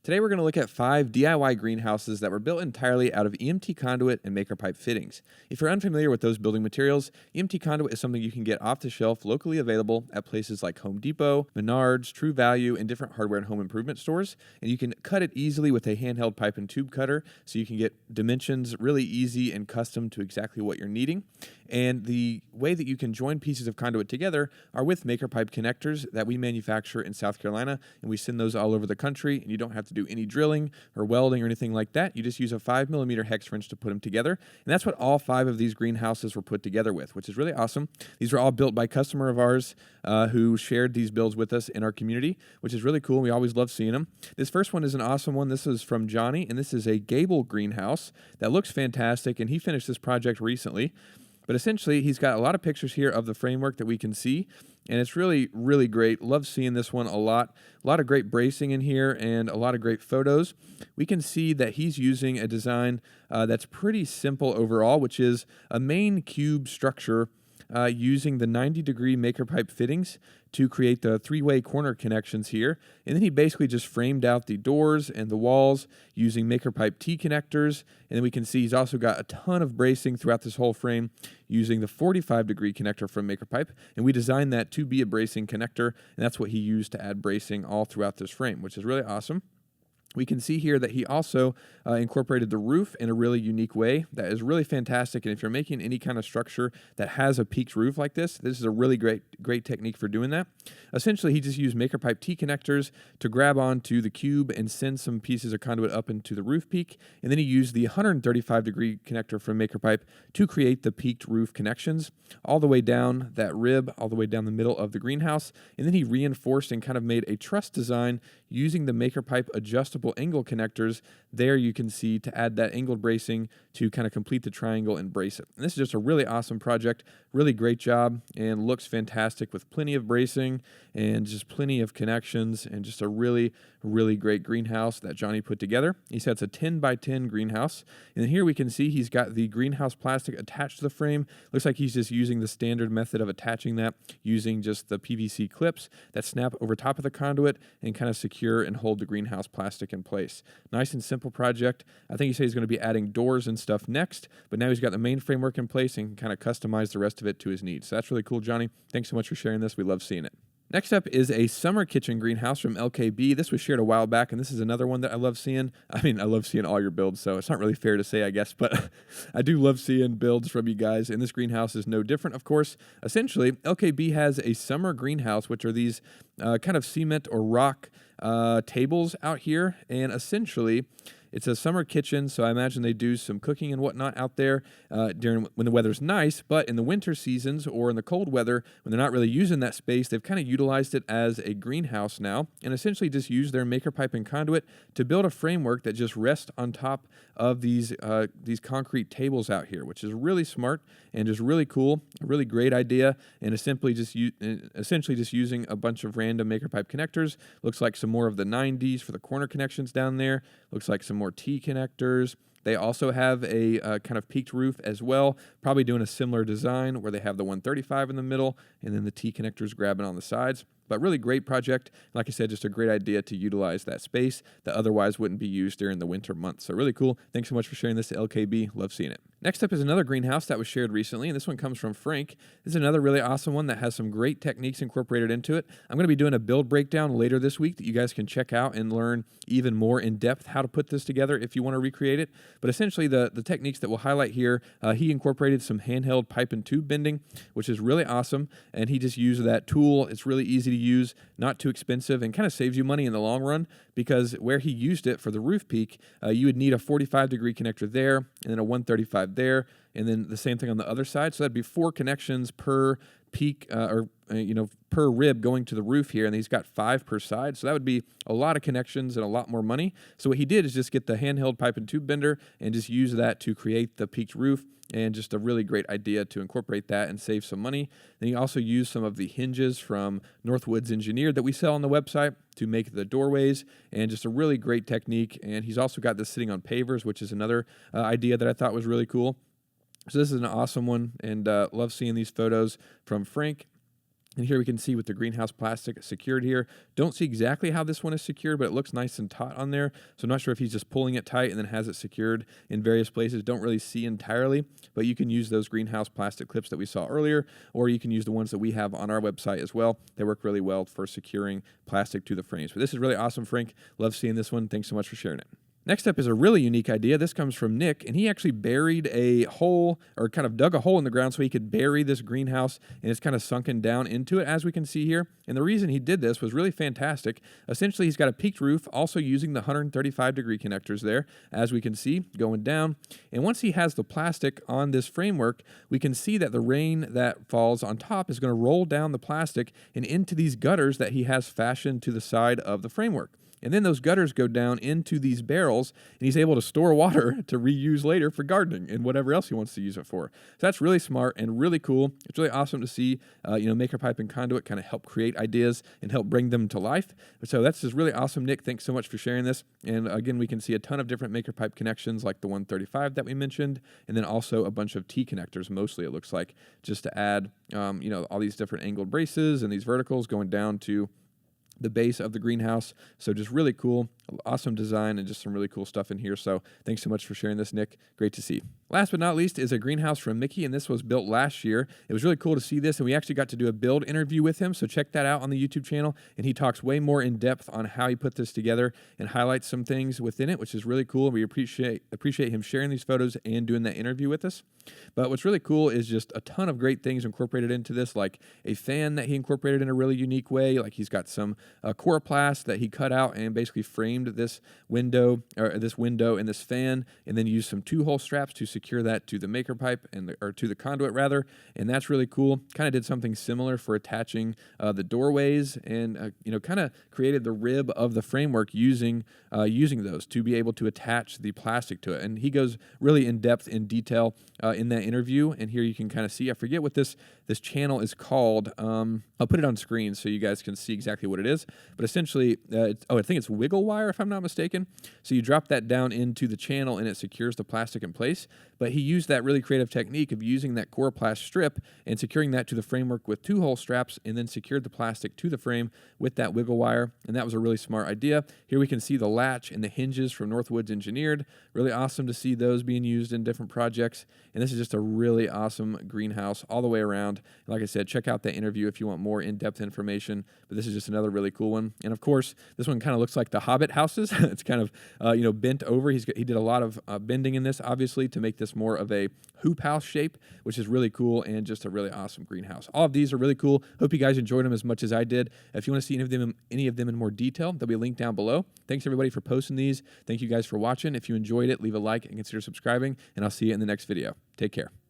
Today we're going to look at 5 DIY greenhouses that were built entirely out of EMT conduit and maker pipe fittings. If you're unfamiliar with those building materials, EMT conduit is something you can get off the shelf locally available at places like Home Depot, Menards, True Value, and different hardware and home improvement stores. And you can cut it easily with a handheld pipe and tube cutter, so you can get dimensions really easy and custom to exactly what you're needing. And the way that you can join pieces of conduit together are with maker pipe connectors that we manufacture in South Carolina, and we send those all over the country, and you don't have to do any drilling or welding or anything like that. You just use a 5mm hex wrench to put them together, and that's what all 5 of these greenhouses were put together with, which is really awesome. These were all built by a customer of ours who shared these builds with us in our community, which is really cool. We always love seeing them. This first one is an awesome one. This is from Johnny, and this is a gable greenhouse that looks fantastic, and he finished this project recently. But essentially, he's got a lot of pictures here of the framework that we can see, and it's really, really great. Love seeing this one a lot. A lot of great bracing in here and a lot of great photos. We can see that he's using a design that's pretty simple overall, which is a main cube structure using the 90-degree maker pipe fittings to create the 3-way corner connections here. And then he basically just framed out the doors and the walls using maker pipe T connectors. And then we can see he's also got a ton of bracing throughout this whole frame using the 45-degree connector from maker pipe. And we designed that to be a bracing connector, and that's what he used to add bracing all throughout this frame, which is really awesome. We can see here that he also incorporated the roof in a really unique way that is really fantastic. And if you're making any kind of structure that has a peaked roof like this is a really great technique for doing that. Essentially, he just used maker pipe T connectors to grab onto the cube and send some pieces of conduit up into the roof peak. And then he used the 135-degree connector from maker pipe to create the peaked roof connections all the way down that rib, all the way down the middle of the greenhouse. And then he reinforced and kind of made a truss design using the maker pipe adjustable angle connectors. There you can see to add that angled bracing to kind of complete the triangle and brace it. And this is just a really awesome project, really great job, and looks fantastic with plenty of bracing and just plenty of connections, and just a really, really great greenhouse that Johnny put together. He said it's a 10 by 10 greenhouse. And then here we can see he's got the greenhouse plastic attached to the frame. Looks like he's just using the standard method of attaching that using just the PVC clips that snap over top of the conduit and kind of secure and hold the greenhouse plastic in place. Nice and simple project. I think he said he's going to be adding doors and stuff next, but now he's got the main framework in place and can kind of customize the rest of it to his needs. So that's really cool, Johnny. Thanks so much for sharing this. We love seeing it. Next up is a summer kitchen greenhouse from LKB. This was shared a while back, and this is another one that I love seeing. I mean, I love seeing all your builds, so it's not really fair to say, I guess, but I do love seeing builds from you guys, and this greenhouse is no different, of course. Essentially, LKB has a summer greenhouse, which are these kind of cement or rock tables out here, and essentially it's a summer kitchen, so I imagine they do some cooking and whatnot out there during when the weather's nice. But in the winter seasons or in the cold weather, when they're not really using that space, they've kind of utilized it as a greenhouse now, and essentially just use their maker pipe and conduit to build a framework that just rests on top of these concrete tables out here, which is really smart and just really cool, a really great idea. And it's simply just essentially just using a bunch of random maker pipe connectors. Looks like some more of the 90s for the corner connections down there. Looks like some more T connectors. They also have a kind of peaked roof as well, probably doing a similar design where they have the 135 in the middle and then the T connectors grabbing on the sides. But really great project. Like I said, just a great idea to utilize that space that otherwise wouldn't be used during the winter months. So really cool. Thanks so much for sharing this to LKB. Love seeing it. Next up is another greenhouse that was shared recently, and this one comes from Frank. This is another really awesome one that has some great techniques incorporated into it. I'm going to be doing a build breakdown later this week that you guys can check out and learn even more in depth how to put this together if you want to recreate it. But essentially the techniques that we'll highlight here, he incorporated some handheld pipe and tube bending, which is really awesome, and he just used that tool. It's really easy to use, not too expensive, and kind of saves you money in the long run, because where he used it for the roof peak, you would need a 45-degree connector there, and then a 135 there, and then the same thing on the other side. So that'd be 4 connections per peak per rib going to the roof here, and he's got 5 per side. So that would be a lot of connections and a lot more money. So what he did is just get the handheld pipe and tube bender and just use that to create the peaked roof, and just a really great idea to incorporate that and save some money. Then he also used some of the hinges from Northwoods Engineered that we sell on the website to make the doorways, and just a really great technique. And he's also got this sitting on pavers, which is another idea that I thought was really cool. So this is an awesome one, and love seeing these photos from Frank. And here we can see with the greenhouse plastic secured here. Don't see exactly how this one is secured, but it looks nice and taut on there. So I'm not sure if he's just pulling it tight and then has it secured in various places. Don't really see entirely, but you can use those greenhouse plastic clips that we saw earlier, or you can use the ones that we have on our website as well. They work really well for securing plastic to the frames. But this is really awesome, Frank. Love seeing this one. Thanks so much for sharing it. Next up is a really unique idea. This comes from Nick, and he actually buried a hole, or kind of dug a hole in the ground so he could bury this greenhouse, and it's kind of sunken down into it, as we can see here. And the reason he did this was really fantastic. Essentially, he's got a peaked roof, also using the 135-degree connectors there, as we can see, going down. And once he has the plastic on this framework, we can see that the rain that falls on top is going to roll down the plastic and into these gutters that he has fashioned to the side of the framework. And then those gutters go down into these barrels, and he's able to store water to reuse later for gardening and whatever else he wants to use it for. So that's really smart and really cool. It's really awesome to see, Maker Pipe and Conduit kind of help create ideas and help bring them to life. So that's just really awesome, Nick. Thanks so much for sharing this. And again, we can see a ton of different Maker Pipe connections like the 135 that we mentioned, and then also a bunch of T connectors, mostly it looks like, just to add, all these different angled braces and these verticals going down to the base of the greenhouse. So just really cool, awesome design, and just some really cool stuff in here. So thanks so much for sharing this, Nick. Great to see. Last but not least is a greenhouse from Mickey, and this was built last year. It was really cool to see this, and we actually got to do a build interview with him, so check that out on the YouTube channel, and he talks way more in depth on how he put this together and highlights some things within it, which is really cool. We appreciate him sharing these photos and doing that interview with us. But what's really cool is just a ton of great things incorporated into this, like a fan that he incorporated in a really unique way. Like he's got some coroplast that he cut out and basically framed this window and this fan, and then used some 2-hole straps to secure that to the Maker Pipe or to the conduit rather. And that's really cool. Kind of did something similar for attaching the doorways, and kind of created the rib of the framework using those to be able to attach the plastic to it. And he goes really in depth, in detail in that interview. And here you can kind of see, I forget what this channel is called. I'll put it on screen so you guys can see exactly what it is. But essentially, I think it's wiggle wire, if I'm not mistaken. So you drop that down into the channel and it secures the plastic in place. But he used that really creative technique of using that coroplast strip and securing that to the framework with 2-hole straps, and then secured the plastic to the frame with that wiggle wire. And that was a really smart idea. Here we can see the latch and the hinges from Northwoods Engineered. Really awesome to see those being used in different projects. And this is just a really awesome greenhouse all the way around. And like I said, check out that interview if you want more in-depth information. But this is just another really cool one. And of course, this one kind of looks like the Hobbit houses. It's kind of bent over. He did a lot of bending in this, obviously, to make this more of a hoop house shape, which is really cool, and just a really awesome greenhouse. All of these are really cool. Hope you guys enjoyed them as much as I did. If you want to see any of them in more detail, there'll be a link down below. Thanks everybody for posting these. Thank you guys for watching. If you enjoyed it, leave a like and consider subscribing, and I'll see you in the next video. Take care.